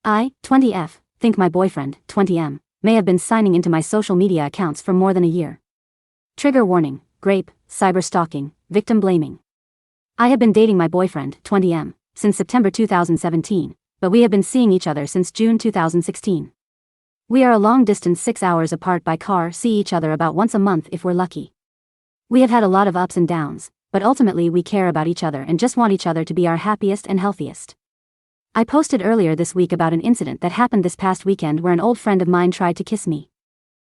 I, 20F, think my boyfriend, 20M, may have been signing into my social media accounts for more than a year. Trigger warning, grape, cyber stalking, victim blaming. I have been dating my boyfriend, 20M, since September 2017, but we have been seeing each other since June 2016. We are a long distance 6 hours apart by car, see each other about once a month if we're lucky. We have had a lot of ups and downs, but ultimately we care about each other and just want each other to be our happiest and healthiest. I posted earlier this week about an incident that happened this past weekend where an old friend of mine tried to kiss me.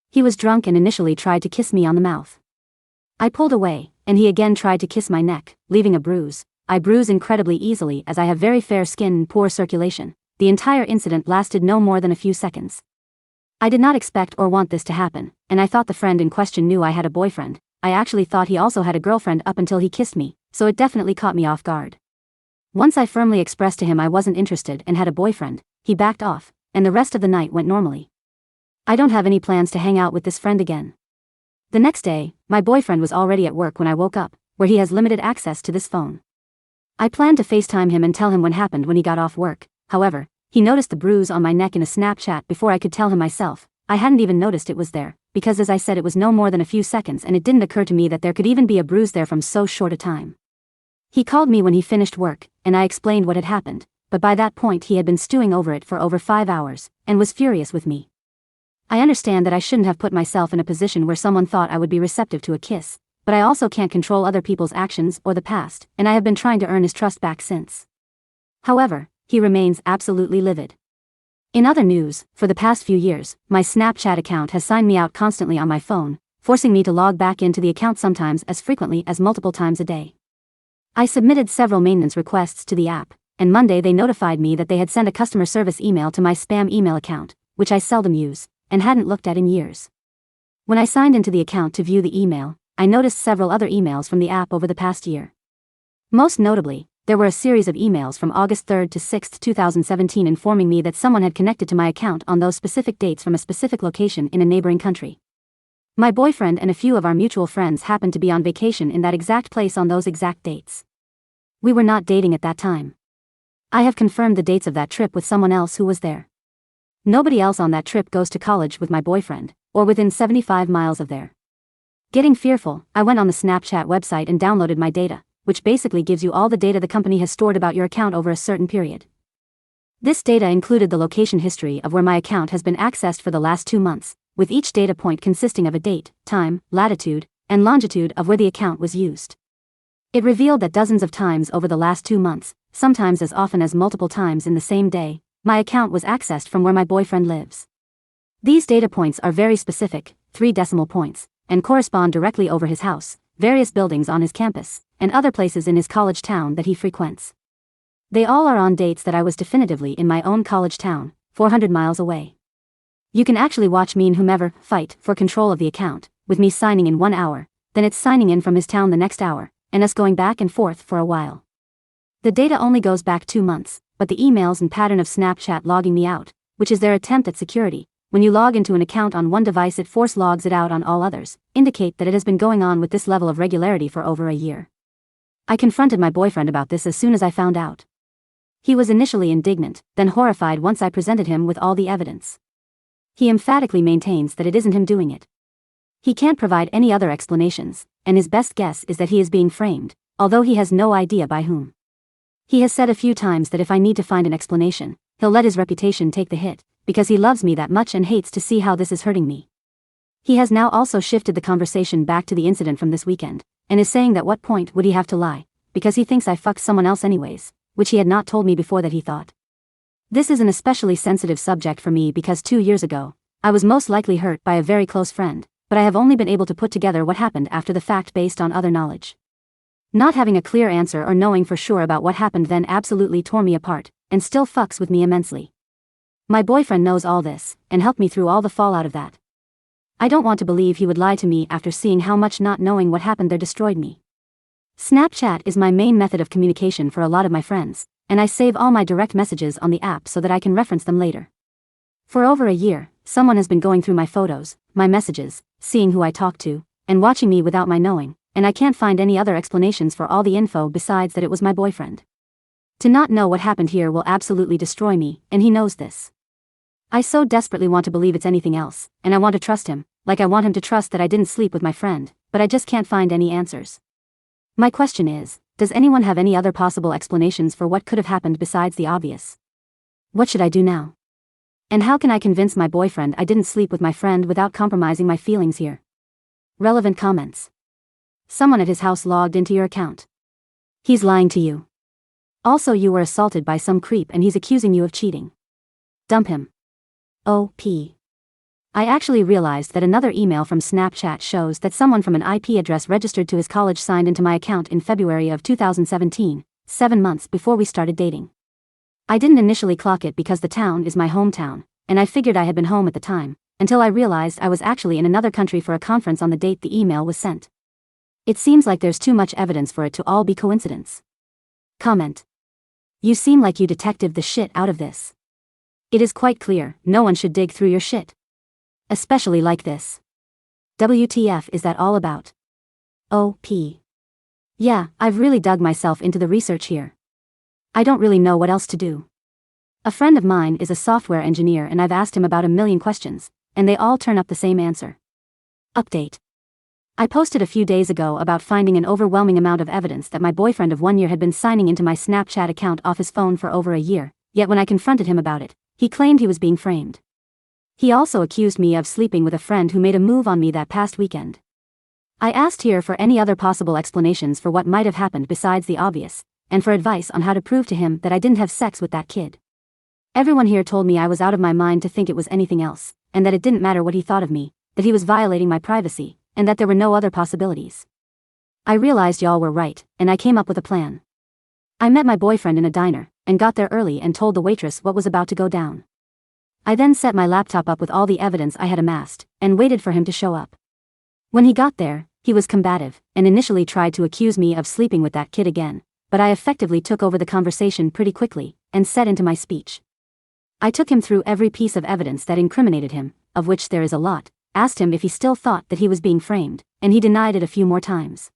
He was drunk and initially tried to kiss me on the mouth. I pulled away, and he again tried to kiss my neck, leaving a bruise. I bruise incredibly easily as I have very fair skin and poor circulation. The entire incident lasted no more than a few seconds. I did not expect or want this to happen, and I thought the friend in question knew I had a boyfriend. I actually thought he also had a girlfriend up until he kissed me, so it definitely caught me off guard. Once I firmly expressed to him I wasn't interested and had a boyfriend, he backed off, and the rest of the night went normally. I don't have any plans to hang out with this friend again. The next day, my boyfriend was already at work when I woke up, where he has limited access to this phone. I planned to FaceTime him and tell him what happened when he got off work. However, he noticed the bruise on my neck in a Snapchat before I could tell him myself. I hadn't even noticed it was there, because as I said it was no more than a few seconds and it didn't occur to me that there could even be a bruise there from so short a time. He called me when he finished work, and I explained what had happened, but by that point he had been stewing over it for over 5 hours, and was furious with me. I understand that I shouldn't have put myself in a position where someone thought I would be receptive to a kiss, but I also can't control other people's actions or the past, and I have been trying to earn his trust back since. However, he remains absolutely livid. In other news, for the past few years, my Snapchat account has signed me out constantly on my phone, forcing me to log back into the account sometimes as frequently as multiple times a day. I submitted several maintenance requests to the app, and Monday they notified me that they had sent a customer service email to my spam email account, which I seldom use, and hadn't looked at in years. When I signed into the account to view the email, I noticed several other emails from the app over the past year. Most notably, there were a series of emails from August 3rd to 6th, 2017 informing me that someone had connected to my account on those specific dates from a specific location in a neighboring country. My boyfriend and a few of our mutual friends happened to be on vacation in that exact place on those exact dates. We were not dating at that time. I have confirmed the dates of that trip with someone else who was there. Nobody else on that trip goes to college with my boyfriend, or within 75 miles of there. Getting fearful, I went on the Snapchat website and downloaded my data, which basically gives you all the data the company has stored about your account over a certain period. This data included the location history of where my account has been accessed for the last 2 months, with each data point consisting of a date, time, latitude, and longitude of where the account was used. It revealed that dozens of times over the last 2 months, sometimes as often as multiple times in the same day, my account was accessed from where my boyfriend lives. These data points are very specific, 3 decimal points, and correspond directly over his house, various buildings on his campus, and other places in his college town that he frequents. They all are on dates that I was definitively in my own college town, 400 miles away. You can actually watch me and whomever fight for control of the account, with me signing in 1 hour, then it's signing in from his town the next hour, and us going back and forth for a while. The data only goes back 2 months, but the emails and pattern of Snapchat logging me out, which is their attempt at security, when you log into an account on one device it force logs it out on all others, indicate that it has been going on with this level of regularity for over a year. I confronted my boyfriend about this as soon as I found out. He was initially indignant, then horrified once I presented him with all the evidence. He emphatically maintains that it isn't him doing it. He can't provide any other explanations, and his best guess is that he is being framed, although he has no idea by whom. He has said a few times that if I need to find an explanation, he'll let his reputation take the hit, because he loves me that much and hates to see how this is hurting me. He has now also shifted the conversation back to the incident from this weekend, and is saying that what point would he have to lie, because he thinks I fucked someone else anyways, which he had not told me before that he thought. This is an especially sensitive subject for me because 2 years ago, I was most likely hurt by a very close friend, but I have only been able to put together what happened after the fact based on other knowledge. Not having a clear answer or knowing for sure about what happened then absolutely tore me apart, and still fucks with me immensely. My boyfriend knows all this, and helped me through all the fallout of that. I don't want to believe he would lie to me after seeing how much not knowing what happened there destroyed me. Snapchat is my main method of communication for a lot of my friends, and I save all my direct messages on the app so that I can reference them later. For over a year, someone has been going through my photos, my messages, seeing who I talk to, and watching me without my knowing, and I can't find any other explanations for all the info besides that it was my boyfriend. To not know what happened here will absolutely destroy me, and he knows this. I so desperately want to believe it's anything else, and I want to trust him, like I want him to trust that I didn't sleep with my friend, but I just can't find any answers. My question is, does anyone have any other possible explanations for what could have happened besides the obvious? What should I do now? And how can I convince my boyfriend I didn't sleep with my friend without compromising my feelings here? Relevant comments. Someone at his house logged into your account. He's lying to you. Also, you were assaulted by some creep and he's accusing you of cheating. Dump him. OP. I actually realized that another email from Snapchat shows that someone from an IP address registered to his college signed into my account in February of 2017, 7 months before we started dating. I didn't initially clock it because the town is my hometown, and I figured I had been home at the time, until I realized I was actually in another country for a conference on the date the email was sent. It seems like there's too much evidence for it to all be coincidence. Comment. You seem like you detectived the shit out of this. It is quite clear, no one should dig through your shit. Especially like this. WTF is that all about? OP. Yeah, I've really dug myself into the research here. I don't really know what else to do. A friend of mine is a software engineer and I've asked him about 1,000,000 questions, and they all turn up the same answer. Update. I posted a few days ago about finding an overwhelming amount of evidence that my boyfriend of 1 year had been signing into my Snapchat account off his phone for over a year, yet when I confronted him about it, he claimed he was being framed. He also accused me of sleeping with a friend who made a move on me that past weekend. I asked here for any other possible explanations for what might have happened besides the obvious, and for advice on how to prove to him that I didn't have sex with that kid. Everyone here told me I was out of my mind to think it was anything else, and that it didn't matter what he thought of me, that he was violating my privacy, and that there were no other possibilities. I realized y'all were right, and I came up with a plan. I met my boyfriend in a diner, and got there early and told the waitress what was about to go down. I then set my laptop up with all the evidence I had amassed, and waited for him to show up. When he got there, he was combative, and initially tried to accuse me of sleeping with that kid again, but I effectively took over the conversation pretty quickly, and set into my speech. I took him through every piece of evidence that incriminated him, of which there is a lot, asked him if he still thought that he was being framed, and he denied it a few more times.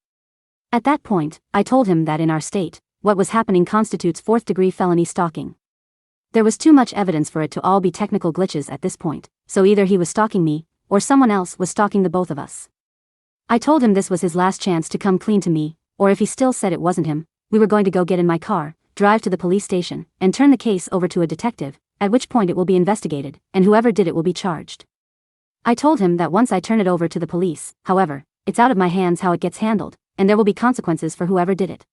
At that point, I told him that in our state, what was happening constitutes 4th-degree felony stalking. There was too much evidence for it to all be technical glitches at this point, so either he was stalking me, or someone else was stalking the both of us. I told him this was his last chance to come clean to me, or if he still said it wasn't him, we were going to go get in my car, drive to the police station, and turn the case over to a detective, at which point it will be investigated, and whoever did it will be charged. I told him that once I turn it over to the police, however, it's out of my hands how it gets handled, and there will be consequences for whoever did it.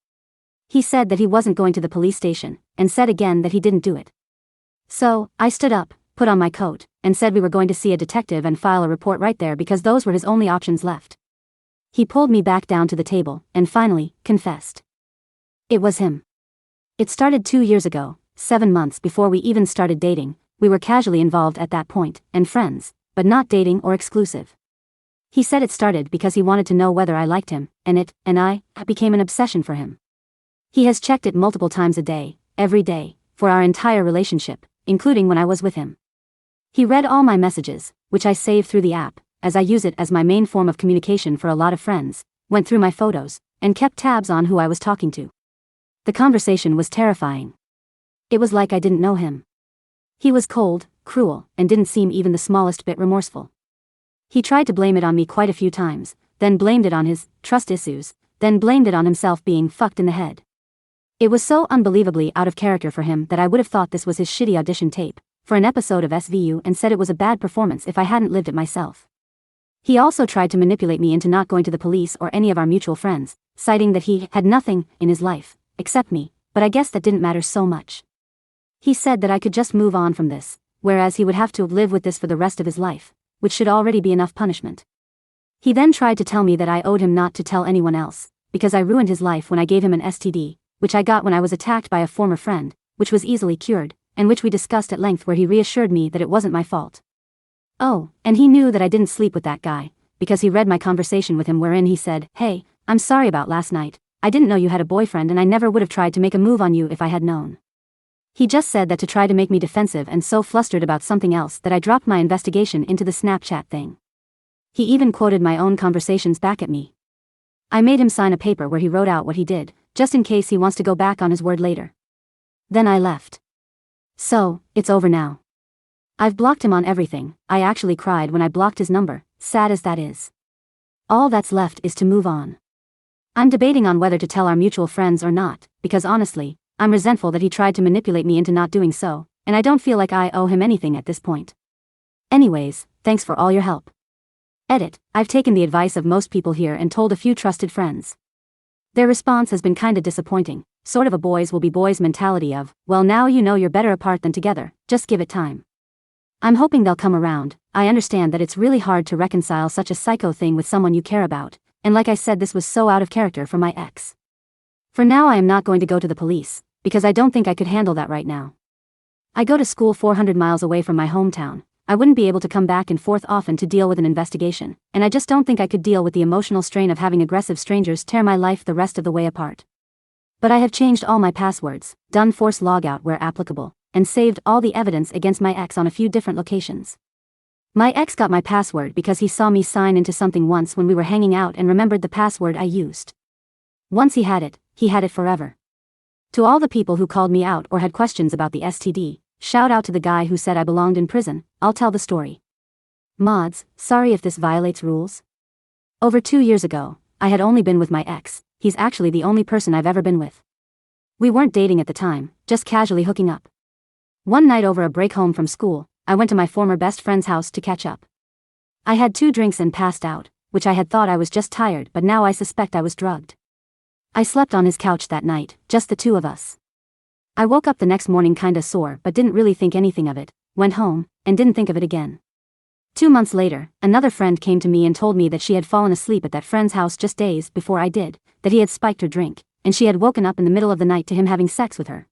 He said that he wasn't going to the police station, and said again that he didn't do it. So, I stood up, put on my coat, and said we were going to see a detective and file a report right there because those were his only options left. He pulled me back down to the table, and finally, confessed. It was him. It started 2 years ago, 7 months before we even started dating. We were casually involved at that point, and friends, but not dating or exclusive. He said it started because he wanted to know whether I liked him, and I became an obsession for him. He has checked it multiple times a day, every day, for our entire relationship, including when I was with him. He read all my messages, which I save through the app, as I use it as my main form of communication for a lot of friends, went through my photos, and kept tabs on who I was talking to. The conversation was terrifying. It was like I didn't know him. He was cold, cruel, and didn't seem even the smallest bit remorseful. He tried to blame it on me quite a few times, then blamed it on his trust issues, then blamed it on himself being fucked in the head. It was so unbelievably out of character for him that I would have thought this was his shitty audition tape for an episode of SVU and said it was a bad performance if I hadn't lived it myself. He also tried to manipulate me into not going to the police or any of our mutual friends, citing that he had nothing in his life except me, but I guess that didn't matter so much. He said that I could just move on from this, whereas he would have to live with this for the rest of his life, which should already be enough punishment. He then tried to tell me that I owed him not to tell anyone else, because I ruined his life when I gave him an STD, which I got when I was attacked by a former friend, which was easily cured, and which we discussed at length where he reassured me that it wasn't my fault. Oh, and he knew that I didn't sleep with that guy, because he read my conversation with him wherein he said, "Hey, I'm sorry about last night. I didn't know you had a boyfriend and I never would have tried to make a move on you if I had known." He just said that to try to make me defensive and so flustered about something else that I dropped my investigation into the Snapchat thing. He even quoted my own conversations back at me. I made him sign a paper where he wrote out what he did, just in case he wants to go back on his word later. Then I left. So, it's over now. I've blocked him on everything. I actually cried when I blocked his number, sad as that is. All that's left is to move on. I'm debating on whether to tell our mutual friends or not, because honestly, I'm resentful that he tried to manipulate me into not doing so, and I don't feel like I owe him anything at this point. Anyways, thanks for all your help. Edit, I've taken the advice of most people here and told a few trusted friends. Their response has been kinda disappointing, sort of a boys will be boys mentality of, well now you know you're better apart than together, just give it time. I'm hoping they'll come around. I understand that it's really hard to reconcile such a psycho thing with someone you care about, and like I said this was so out of character for my ex. For now I am not going to go to the police, because I don't think I could handle that right now. I go to school 400 miles away from my hometown. I wouldn't be able to come back and forth often to deal with an investigation, and I just don't think I could deal with the emotional strain of having aggressive strangers tear my life the rest of the way apart. But I have changed all my passwords, done force logout where applicable, and saved all the evidence against my ex on a few different locations. My ex got my password because he saw me sign into something once when we were hanging out and remembered the password I used. Once he had it forever. To all the people who called me out or had questions about the STD, shout out to the guy who said I belonged in prison, I'll tell the story. Mods, sorry if this violates rules. Over 2 years ago, I had only been with my ex. He's actually the only person I've ever been with. We weren't dating at the time, just casually hooking up. One night over a break home from school, I went to my former best friend's house to catch up. I had 2 drinks and passed out, which I had thought I was just tired but now I suspect I was drugged. I slept on his couch that night, just the 2 of us. I woke up the next morning kinda sore but didn't really think anything of it, went home, and didn't think of it again. 2 months later, another friend came to me and told me that she had fallen asleep at that friend's house just days before I did, that he had spiked her drink, and she had woken up in the middle of the night to him having sex with her.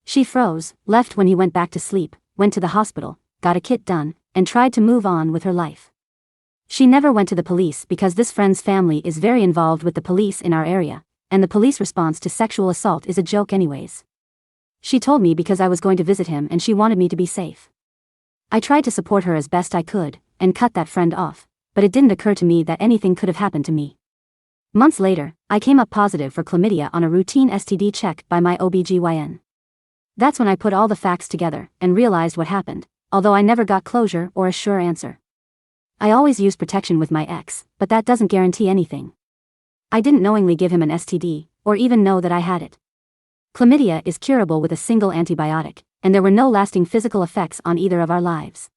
She froze, left when he went back to sleep, went to the hospital, got a kit done, and tried to move on with her life. She never went to the police because this friend's family is very involved with the police in our area, and the police response to sexual assault is a joke anyways. She told me because I was going to visit him and she wanted me to be safe. I tried to support her as best I could, and cut that friend off, but it didn't occur to me that anything could have happened to me. Months later, I came up positive for chlamydia on a routine STD check by my OBGYN. That's when I put all the facts together and realized what happened, although I never got closure or a sure answer. I always used protection with my ex, but that doesn't guarantee anything. I didn't knowingly give him an STD, or even know that I had it. Chlamydia is curable with a single antibiotic, and there were no lasting physical effects on either of our lives.